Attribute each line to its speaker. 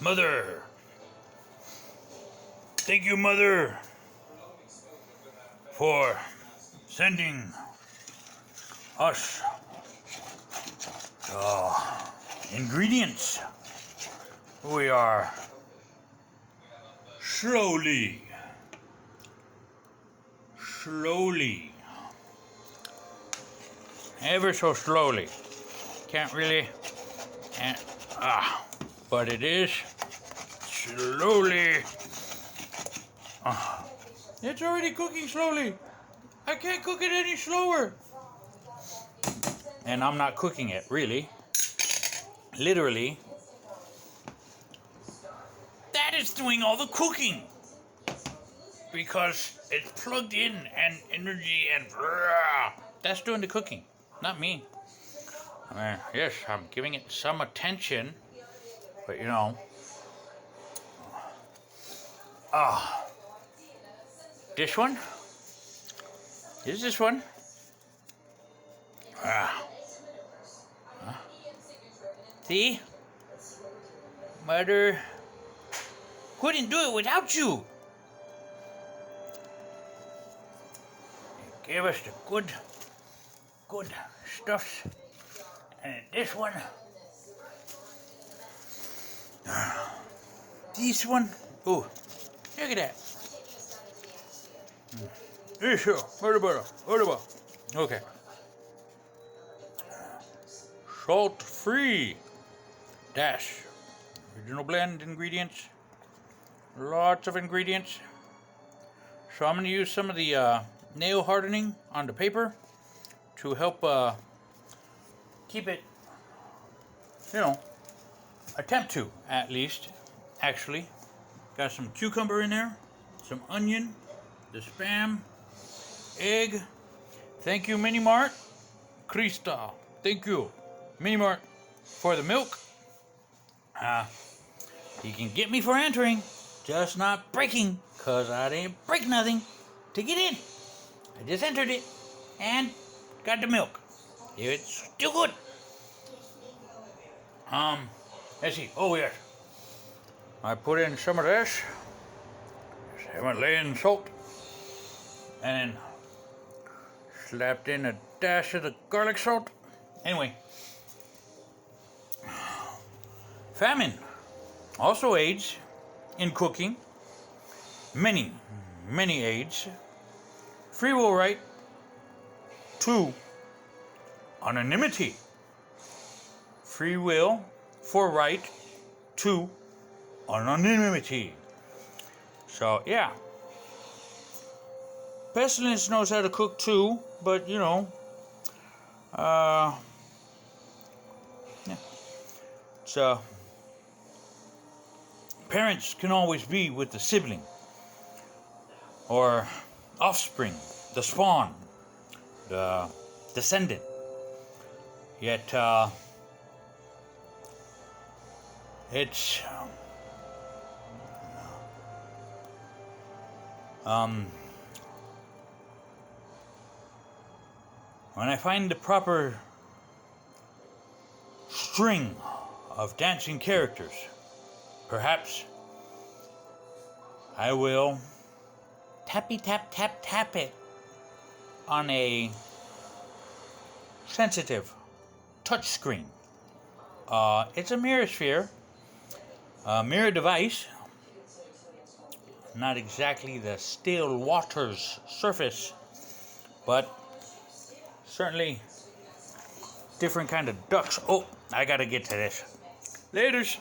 Speaker 1: Mother. Thank you, Mother, for sending us ingredients. We are slowly, ever so slowly. Can't really, but it is slowly. It's already cooking slowly. I can't cook it any slower. And I'm not cooking it, really. Literally. That is doing all the cooking. Because it's plugged in and energy and that's doing the cooking, not me. I mean, yes, I'm giving it some attention, but you know. This one? Is this one? See? Mother couldn't do it without you. Gave us the good stuffs. And this one. This one. Oh, look at that. Sure. What about? Okay. Salt-free. Dash. Original blend ingredients. Lots of ingredients. So I'm going to use some of the nail hardening on the paper to help keep it, you know, attempt to, at least, actually. Got some cucumber in there, some onion, the Spam, egg. Thank you, Mini Mart. Krista, thank you, Mini Mart, for the milk. You can get me for entering, just not breaking, because I didn't break nothing to get in. I just entered it and got the milk. It's still good. Let's see. Oh, yes. I put in some of this. Himalayan salt. And then slapped in a dash of the garlic salt. Anyway. Famine also aids in cooking. Many aids. Free will right. 2. Anonymity. Free will for right. 2. Anonymity. So, yeah. Pestilence knows how to cook too, but you know, yeah. So, parents can always be with the sibling or offspring, the spawn, the descendant. Yet, it's when I find the proper string of dancing characters, perhaps I will tappy tap tap tap it on a sensitive touch screen. It's a mirror sphere, a mirror device, not exactly the still waters surface, but certainly different kind of ducks. Oh, I gotta get to this. Laters.